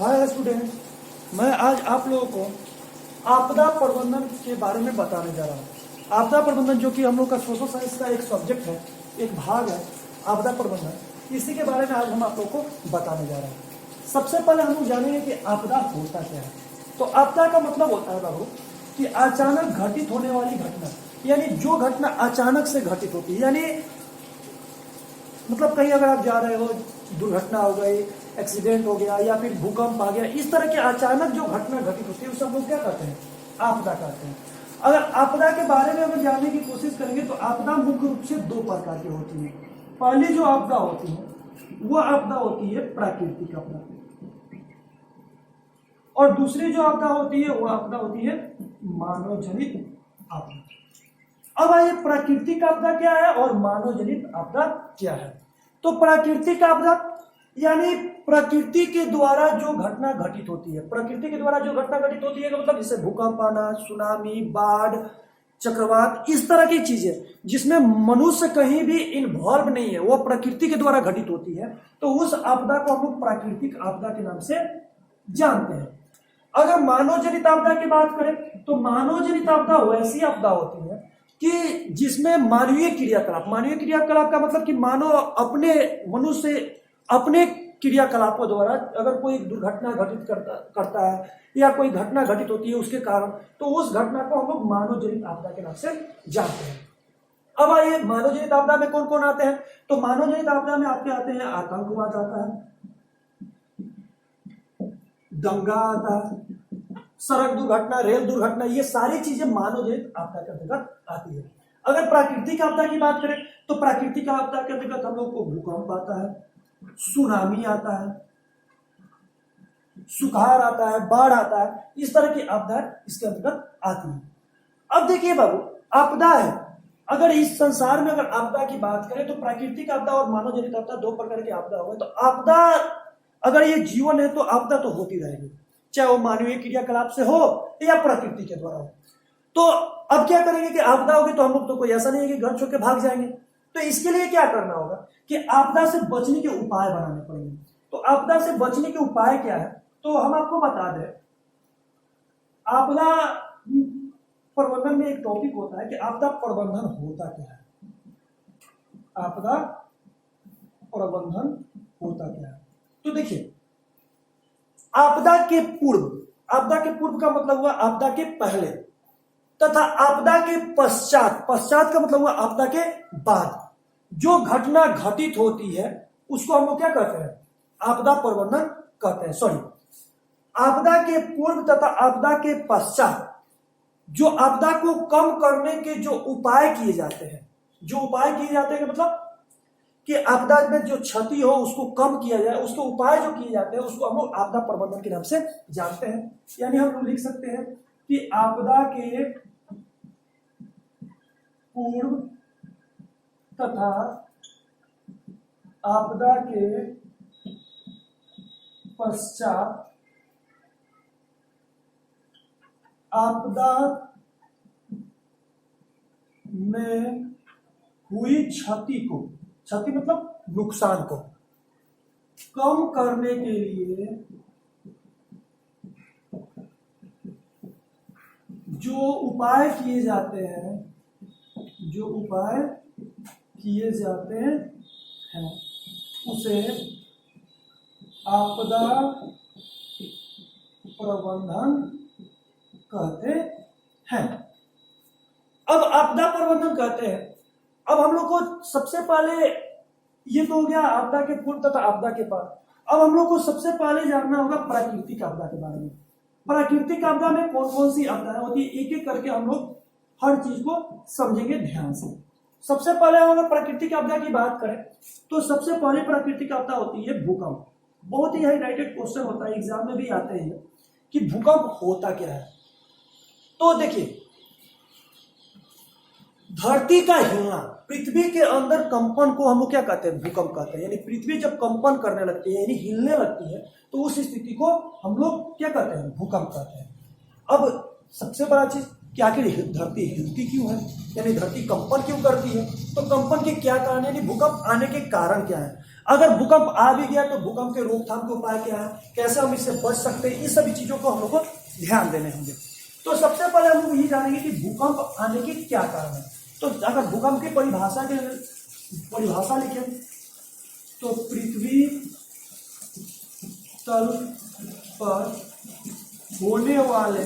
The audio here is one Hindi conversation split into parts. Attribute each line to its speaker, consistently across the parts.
Speaker 1: हाय स्टूडेंट, मैं आज आप लोगों को आपदा प्रबंधन के बारे में बताने जा रहा हूँ। आपदा प्रबंधन जो कि हम लोग का सोशल साइंस का एक सब्जेक्ट है, एक भाग है आपदा प्रबंधन। इसी के बारे में आज हम आप लोगों को बताने जा रहे हैं। सबसे पहले हम लोग जानेंगे कि आपदा होता क्या है। तो आपदा का मतलब होता है बाबू कि अचानक घटित होने वाली घटना, यानी जो घटना अचानक से घटित होती है। यानी मतलब कहीं अगर आप जा रहे हो, दुर्घटना हो गई, एक्सीडेंट हो गया या फिर भूकंप आ गया, इस तरह के अचानक जो घटना घटित होती है उसे हम लोग क्या कहते हैं? आपदा कहते हैं। अगर आपदा के बारे में अगर जानने की कोशिश करेंगे तो आपदा मुख्य रूप से दो प्रकार की होती है। पहली जो आपदा होती है वो आपदा होती है प्राकृतिक आपदा, और दूसरी जो आपदा होती है वो आपदा होती है मानव जनित आपदा। अब आइए प्राकृतिक आपदा क्या है और मानव जनित आपदा क्या है। तो प्राकृतिक आपदा यानी प्रकृति के द्वारा जो घटना घटित होती है। प्रकृति के द्वारा जो घटना घटित होती है मतलब जैसे भूकंप आना, सुनामी, बाढ़, चक्रवात, इस तरह की चीजें जिसमें मनुष्य कहीं भी इन्वॉल्व नहीं है, वो प्रकृति के द्वारा घटित होती है। तो उस आपदा को हम लोग प्राकृतिक आपदा के नाम से जानते हैं। अगर मानव जनित आपदा की बात करें तो मानव जनित आपदा वैसी आपदा होती है कि जिसमें मानवीय क्रियाकलाप का मतलब कि मानव अपने मनुष्य अपने क्रियाकलापों द्वारा अगर कोई दुर्घटना घटित करता है या कोई घटना घटित होती है उसके कारण, तो उस घटना को हम लोग मानव जनित आपदा के नाम से जानते हैं। अब आइए मानव जनित आपदा में कौन कौन आते हैं। तो मानव जनित आपदा में आपके आते हैं आतंकवाद आता है, दंगा आता है, सड़क दुर्घटना, रेल दुर्घटना, ये सारी चीजें मानव जनित आपदा के अंतर्गत आती है। अगर प्राकृतिक आपदा की बात करें तो प्राकृतिक आपदा के अंतर्गत हम लोग को भूकंप आता है, सुनामी आता है, सुखाड़ आता है, बाढ़ आता है, इस तरह की आपदा इसके अंतर्गत आती है। अब देखिए बाबू, आपदा है, अगर इस संसार में अगर आपदा की बात करें तो प्राकृतिक आपदा और मानव जनित आपदा दो प्रकार की आपदा हो। तो आपदा अगर ये जीवन है तो आपदा तो होती रहेगी, चाहे वो मानवीय क्रियाकलाप से हो या प्रकृति के द्वारा हो। तो अब क्या करेंगे कि आपदा होगी तो हम लोग तो कोई ऐसा नहीं है कि घर छोड़ के भाग जाएंगे। तो इसके लिए क्या करना होगा कि आपदा से बचने के उपाय बनाने पड़ेंगे। तो आपदा से बचने के उपाय क्या है तो हम आपको बता दें। आपदा प्रबंधन में एक टॉपिक होता है कि आपदा प्रबंधन होता क्या है। आपदा प्रबंधन होता क्या है तो देखिए, आपदा के पूर्व का मतलब हुआ आपदा के पहले, तथा आपदा के पश्चात का मतलब हुआ आपदा के बाद जो घटना घटित होती है उसको हम लोग क्या कहते हैं? आपदा प्रबंधन कहते हैं। सॉरी, आपदा के पूर्व तथा आपदा के पश्चात जो आपदा को कम करने के जो उपाय किए जाते हैं मतलब कि आपदा में जो क्षति हो उसको कम किया जाए, उसके उपाय जो किए जाते हैं उसको हम लोग आपदा प्रबंधन के नाम से जानते हैं। यानी हम लोग लिख सकते हैं कि आपदा के पूर्व तथा आपदा के पश्चात आपदा में हुई क्षति मतलब नुकसान को कम करने के लिए जो उपाय किए जाते हैं उसे आपदा प्रबंधन कहते हैं। अब आपदा प्रबंधन कहते हैं। अब हम लोग को सबसे पहले ये तो हो गया आपदा के पूर्व तथा आपदा के बाद। अब हम लोग को सबसे पहले जानना होगा प्राकृतिक आपदा के बारे में। प्राकृतिक आपदा में कौन कौन सी आपदाएं होती है, एक एक करके हम लोग हर चीज को समझेंगे ध्यान से। सबसे पहले अगर प्राकृतिक आपदा की बात करें तो सबसे पहले प्राकृतिक आपदा होती है भूकंप। बहुत ही हाईलाइटेड क्वेश्चन होता है, एग्जाम में भी आते हैं कि भूकंप होता क्या है। तो देखिए, धरती का हिलना, पृथ्वी के अंदर कंपन को हम लोग क्या कहते हैं? भूकंप कहते हैं। यानी पृथ्वी जब कंपन करने लगती है यानी हिलने लगती है तो उस स्थिति को हम लोग क्या कहते हैं? भूकंप कहते हैं। अब सबसे बड़ा चीज कि आखिर धरती हिलती क्यों है, यानी धरती कंपन क्यों करती है, तो कंपन के क्या कारण, यानी भूकंप आने के कारण क्या है। अगर भूकंप आ भी गया तो भूकंप के रोकथाम के उपाय क्या है, कैसे हम इससे बच सकते हैं, इस सभी चीजों को हम लोग को ध्यान देने होंगे। तो सबसे पहले हम लोग ये जानेंगे कि भूकंप आने के क्या कारण है। तो अगर भूकंप की परिभाषा लिखें तो पृथ्वी तल पर होने वाले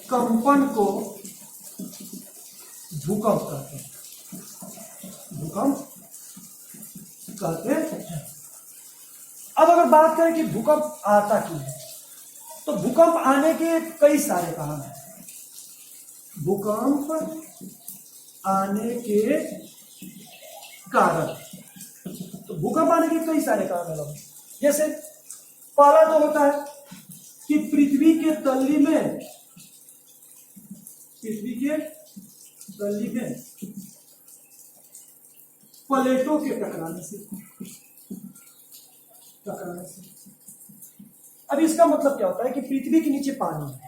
Speaker 1: कंपन को भूकंप कहते हैं, भूकंप कहते हैं। अब अगर बात करें कि भूकंप आता क्यों है, तो भूकंप आने के कई सारे कारण हैं। भूकंप आने के कारण, तो भूकंप आने के कई सारे कारण हैं। जैसे पहला तो होता है कि पृथ्वी के तल्ली में प्लेटों के टकराने से। अब इसका मतलब क्या होता है कि पृथ्वी के नीचे पानी है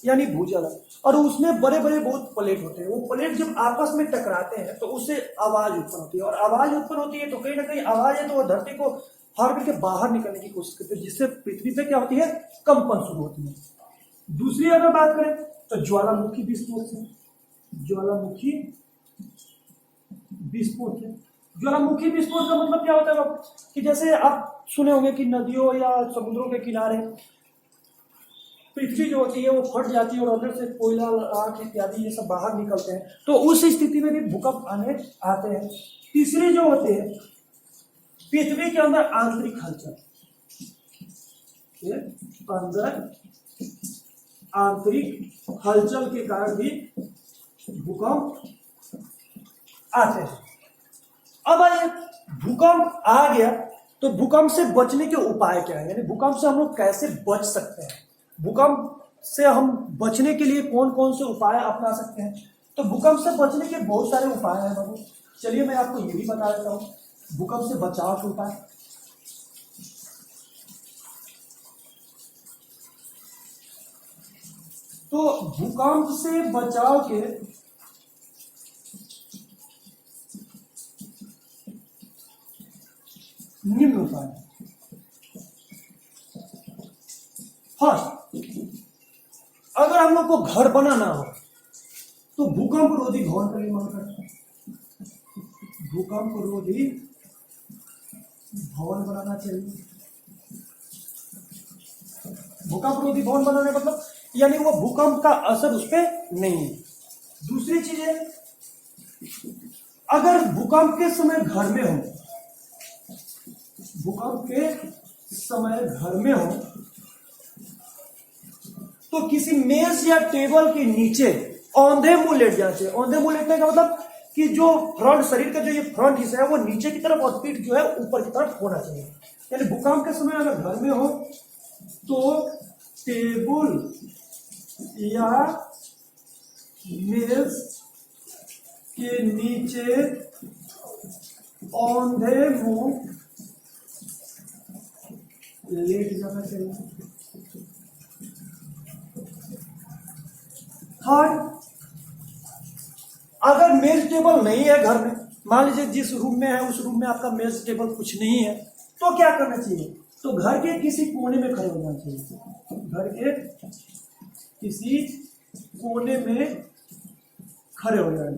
Speaker 1: यानी भूजल है, और उसमें बड़े बड़े बहुत प्लेट होते हैं। वो प्लेट जब आपस में टकराते हैं तो उससे आवाज उत्पन्न होती है, और आवाज उत्पन्न होती है तो कहीं ना कहीं आवाज है तो वो धरती को फाड़ करके बाहर निकलने की कोशिश करती है, जिससे पृथ्वी पे क्या होती है, कंपन शुरू होती है। दूसरी अगर बात करें तो ज्वालामुखी विस्फोट से। ज्वालामुखी विस्फोट का मतलब क्या होता है कि जैसे आप सुने होंगे कि नदियों या समुद्रों के किनारे पृथ्वी जो होती है वो फट जाती है और अंदर से कोयला, राख इत्यादि ये सब बाहर निकलते हैं, तो उस स्थिति में भी भूकंप आते हैं। तीसरी जो होती है पृथ्वी के अंदर आंतरिक हलचल, आंतरिक हलचल के कारण भी भूकंप आते हैं। अब आइए, भूकंप आ गया तो भूकंप से बचने के उपाय क्या है, यानी भूकंप से हम लोग कैसे बच सकते हैं, भूकंप से हम बचने के लिए कौन कौन से उपाय अपना सकते हैं। तो भूकंप से बचने के बहुत सारे उपाय हैं बाबू। चलिए मैं आपको ये भी बता देता हूँ भूकंप से बचाव के उपाय। तो भूकंप से बचाव के निम्न उपाय। फर्स्ट, अगर हम लोग को घर बनाना हो तो भूकंप रोधी भवन का निर्माण करते हैं। भूकंप रोधी भवन बनाना चाहिए। भूकंप रोधी भवन बनाने मतलब यानी वो भूकंप का असर उस पर नहीं है। दूसरी चीज है, अगर भूकंप के समय घर में हो, भूकंप के समय घर में हो तो किसी मेज या टेबल के नीचे औंधे मुंह लेट जाना चाहिए। औंधे मुंह लेटने का मतलब कि जो फ्रंट, शरीर का जो ये फ्रंट हिस्सा है वो नीचे की तरफ और पीठ जो है ऊपर की तरफ होना चाहिए। यानी भूकंप के समय अगर घर में हो तो टेबल या मेज के नीचे औंधे मुंह लेट जाना चाहिए। थर्ड, अगर मेज टेबल नहीं है घर में, मान लीजिए जिस रूम में है उस रूम में आपका मेज टेबल कुछ नहीं है, तो क्या करना चाहिए, तो घर के किसी कोने में खड़े हो जाना चाहिए। घर के किसी कोने में खड़े हो जाना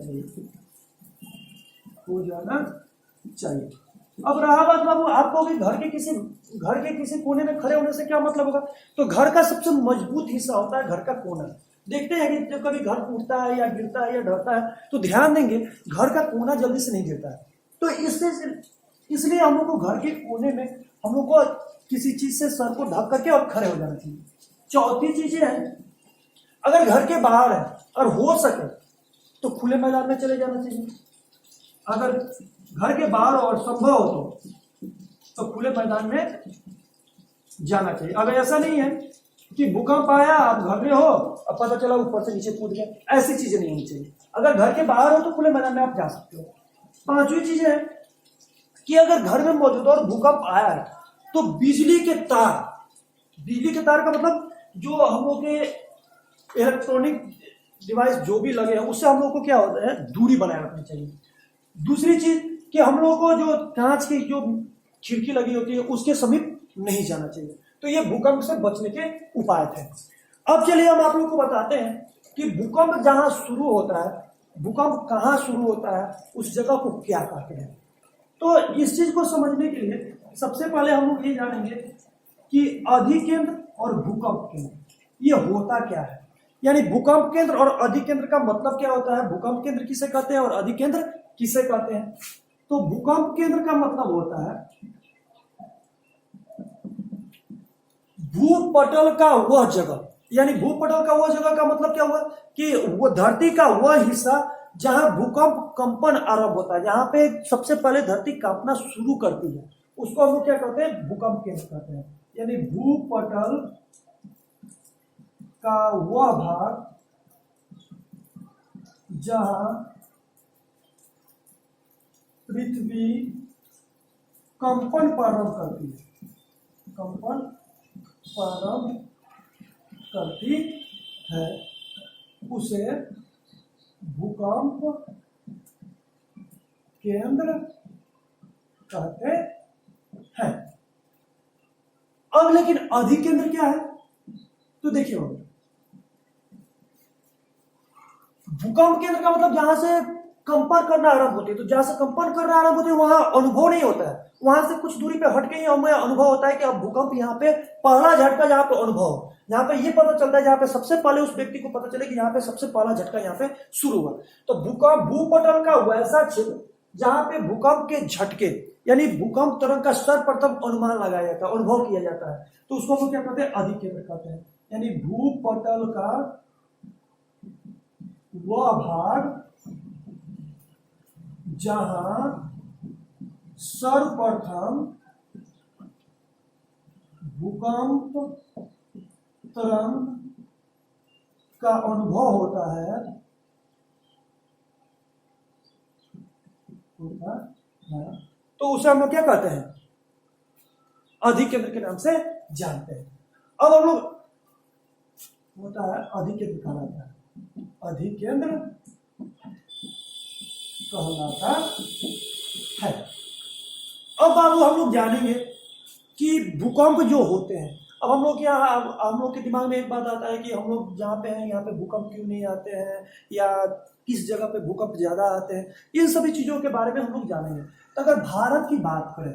Speaker 1: चाहिए, अब रहा बात बाबू आपको कि घर के किसी कोने में खड़े होने से क्या मतलब होगा, तो घर का सबसे मजबूत हिस्सा होता है घर का कोना। देखते हैं कि जब कभी घर टूटता है या गिरता है या ढहता है तो ध्यान देंगे घर का कोना जल्दी से नहीं गिरता है। तो इसलिए हम लोग को घर के कोने में हम लोग को किसी चीज से सर को ढक करके और खड़े हो जाना चाहिए। चौथी चीजें हैं, अगर घर के बाहर है और हो सके तो खुले मैदान में चले जाना चाहिए। अगर घर के बाहर और संभव हो तो खुले मैदान में जाना चाहिए। अगर ऐसा नहीं है कि भूकंप आया आप घर में हो और पता चला ऊपर से नीचे कूद गया, ऐसी चीजें नहीं होनी चाहिए। अगर घर के बाहर हो तो खुले मैदान में आप जा सकते हो। पांचवी चीज है कि अगर घर में मौजूद और भूकंप आया है तो बिजली के तार का मतलब जो हम लोग के इलेक्ट्रॉनिक डिवाइस जो भी लगे हैं उससे हम लोग को क्या होता है दूरी बनाए रखनी चाहिए। दूसरी चीज कि हम लोगों को जो कांच की जो खिड़की लगी होती है उसके समीप नहीं जाना चाहिए। तो ये भूकंप से बचने के उपाय थे। अब चलिए हम आप लोगों को बताते हैं कि भूकंप जहां शुरू होता है, भूकंप कहाँ शुरू होता है, उस जगह को क्या कहते हैं। तो इस चीज को समझने के लिए सबसे पहले हम लोग ये जानेंगे कि अधिकेंद्र और भूकंप केंद्र ये होता क्या है। यानी भूकंप केंद्र और अधिकेंद्र का मतलब क्या होता है, भूकंप केंद्र किसे कहते हैं और अधिकेंद्र किसे कहते हैं। तो भूकंप केंद्र का मतलब होता है भूपटल का वह जगह, यानी भूपटल का वह जगह का मतलब क्या हुआ कि वो धरती का वह हिस्सा जहां भूकंप कंपन आरंभ होता है, जहां पे सबसे पहले धरती कांपना शुरू करती है, उसको हम लोग क्या कहते हैं, भूकंप केंद्र कहते हैं। यानी भूपटल का वह भाग जहां पृथ्वी कंपन प्रारंभ करती है, कंपन प्रारंभ करती है, उसे भूकंप केंद्र कहते हैं। अब लेकिन अधिकेंद्र क्या है, तो देखिए भूकंप केंद्र का मतलब जहां से कंपन करना आरंभ होती है, तो जहां से कंपन करना आरंभ होती है वहां अनुभव नहीं होता है, वहां से कुछ दूरी पे हटके ही हमें अनुभव होता है कि अब भूकंप यहाँ पे पहला झटका, जहां पे अनुभव, जहां पे ये पता चलता है, जहां पे सबसे पहले उस व्यक्ति को पता चले कि यहाँ पे सबसे पहला झटका यहाँ पे शुरू हुआ। तो भूकंप भूपटल का वैसा क्षेत्र जहां पे भूकंप के झटके यानी भूकंप तरंग का सर्वप्रथम अनुमान लगाया जाता है, अनुभव किया जाता है, तो उसको हम क्या कहते हैं, अधिकेंद्र कहते हैं। यानी भूपटल का वह भाग जहां सर्वप्रथम भूकंप तरंग का अनुभव होता है, तो उसे हम लोग क्या कहते हैं, अधिकेंद्र के नाम से जानते हैं। अब हम लोग होता है अधिकेंद्र कहलाता है, अधिकेंद्र कहलाता है। अब बाबू हम लोग जानेंगे कि भूकंप जो होते हैं, अब हम लोग यहाँ हम लोग के दिमाग में एक बात आता है कि हम लोग जहाँ पे हैं यहाँ पे भूकंप क्यों नहीं आते हैं, या किस जगह पे भूकंप ज्यादा आते हैं, इन सभी चीजों के बारे में हम लोग जानेंगे। तो अगर भारत की बात करें,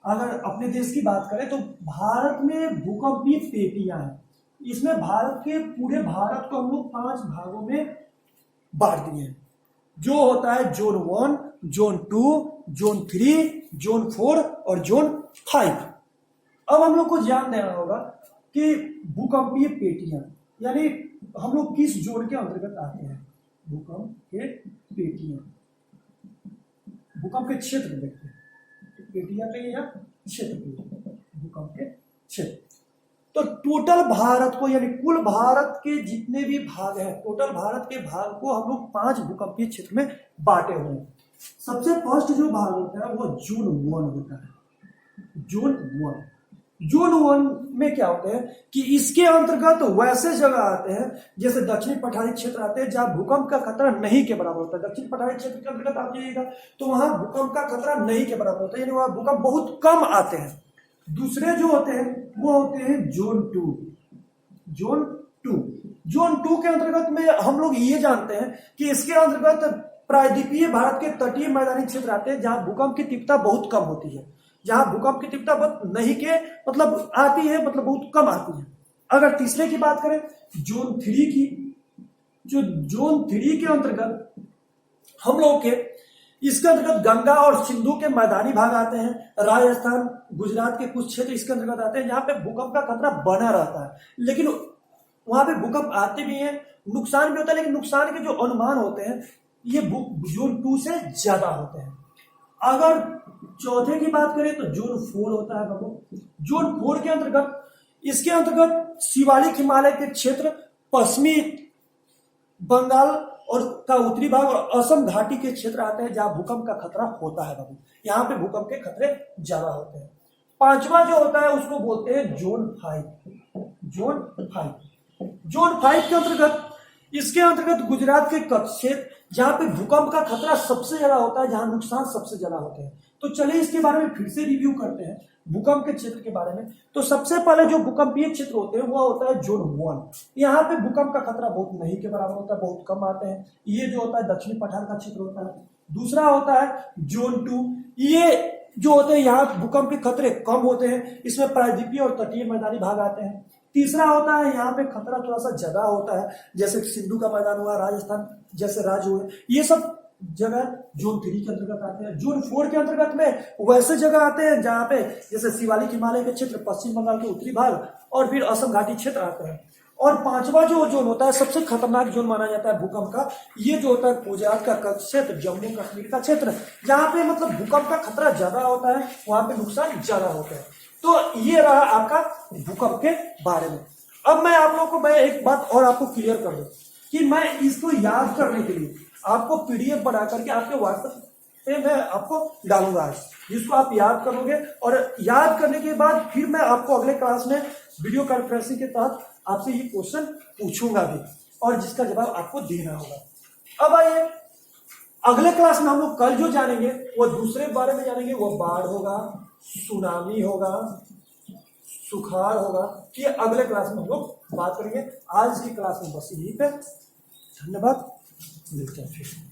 Speaker 1: अगर अपने देश की बात करें, तो भारत में भूकंपीय पेटियां हैं। इसमें भारत के पूरे भारत को हम लोग 5 भागों में बांट दिए हैं, जो होता है जोन 1, जोन 2, जोन 3, जोन 4 और जोन 5। अब हम लोग को ध्यान देना होगा कि भूकंपीय पेटियां यानी हम लोग किस जोन के अंतर्गत आते हैं। भूकंप के पेटियां, भूकंप के क्षेत्र देखते हैं, पेटियां पे या क्षेत्र पे, भूकंप के क्षेत्र। तो टोटल भारत को यानी कुल भारत के जितने भी भाग हैं, टोटल भारत के भाग को हम लोग 5 भूकंपीय क्षेत्र में बांटे हुए हैं। सबसे फर्स्ट जो भाग होता है वो जोन 1 होता है। जोन 1, जोन 1 में क्या होता है कि इसके अंतर्गत वैसे जगह आते हैं जैसे दक्षिणी पठारी क्षेत्र आते हैं जहां भूकंप का खतरा नहीं के बराबर होता है। दक्षिणी पठारी क्षेत्र के अंतर्गत आप जाइएगा तो वहां भूकंप का खतरा नहीं के बराबर होता है, यानी वहां भूकंप बहुत कम आते हैं। दूसरे जो होते हैं वो होते हैं जोन 2। जोन 2, जोन 2 के अंतर्गत में हम लोग ये जानते हैं कि इसके अंतर्गत प्रायद्वीपीय भारत के तटीय मैदानी क्षेत्र आते हैं जहां भूकंप की तीव्रता बहुत कम होती है, जहां भूकंप की तीव्रता बहुत नहीं के मतलब आती है, मतलब बहुत कम आती है। अगर तीसरे की बात करें जोन 3 की, जो जोन 3 के अंतर्गत हम लोग के इसके अंतर्गत गंगा और सिंधु के मैदानी भाग आते हैं। राजस्थान, गुजरात के कुछ क्षेत्र इसके अंतर्गत आते हैं जहां पे भूकंप का खतरा बना रहता है, लेकिन वहां पे भूकंप आते भी हैं, नुकसान भी होता है, लेकिन नुकसान के जो अनुमान होते हैं ये जोन 2 से ज्यादा होते हैं। अगर चौथे की बात करें तो जोन 4 होता है बाबू। जोन 4 के अंतर्गत इसके अंतर्गत शिवालिक हिमालय के क्षेत्र, पश्चिमी बंगाल और का उत्तरी भाग और असम घाटी के क्षेत्र आते हैं जहां भूकंप का खतरा होता है बाबू। यहाँ पे भूकंप के खतरे ज्यादा होते हैं। पांचवा जो होता है उसको बोलते हैं जोन 5। जोन 5, जोन 5 के अंतर्गत इसके अंतर्गत गुजरात के कच्छ क्षेत्र, जहां पे भूकंप का खतरा सबसे ज्यादा होता है, जहां नुकसान सबसे ज्यादा होते हैं। तो चलिए इसके बारे में फिर से रिव्यू करते हैं भूकंप के क्षेत्र के बारे में। तो सबसे पहले जो भूकंपीय क्षेत्र होते हैं वह होता है जोन 1। यहाँ पे भूकंप का खतरा बहुत नहीं के बराबर होता है, बहुत कम आते हैं। ये जो होता है दक्षिणी पठार का क्षेत्र होता है। दूसरा होता है जोन 2। ये जो होते हैं यहाँ भूकंप के खतरे कम होते हैं, इसमें प्रायद्वीपीय और तटीय मैदानी भाग आते हैं। तीसरा होता है यहाँ पे खतरा थोड़ा सा ज्यादा होता है, जैसे सिंधु का मैदान हुआ, राजस्थान जैसे राज्य हुए, ये सब जगह जोन 3 के अंतर्गत आते हैं। जोन 4 के अंतर्गत में वैसे जगह आते हैं जहाँ पे जैसे शिवालिक हिमालय के क्षेत्र, पश्चिम बंगाल के उत्तरी भाग और फिर असम घाटी क्षेत्र आते हैं। और पांचवा जो जोन होता है, सबसे खतरनाक जोन माना जाता है भूकंप का, ये जो होता है गुजरात का क्षेत्र, जम्मू कश्मीर का क्षेत्र, जहाँ पे मतलब भूकंप का खतरा ज्यादा होता है, वहां पे नुकसान ज्यादा होता है। तो ये रहा आपका भूकंप के बारे में। अब मैं आप लोगों को मैं एक बात और आपको क्लियर कर दूं कि मैं इसको याद करने के लिए आपको पीडीएफ बना करके आपके व्हाट्सएप पे मैं आपको डालूंगा आज, जिसको आप याद करोगे। और याद करने के बाद फिर मैं आपको अगले क्लास में वीडियो कॉन्फ्रेंसिंग के तहत आपसे ये क्वेश्चन पूछूंगा भी, और जिसका जवाब आपको देना होगा। अब आइए अगले क्लास में हम लोग कल जो जानेंगे वो दूसरे बारे में जानेंगे, वो बाढ़ होगा, सुनामी होगा, सुखाड़ होगा। ये अगले क्लास में हम लोग बात करेंगे। आज की क्लास में बस यही पे। धन्यवाद, मिलते हैं फिर।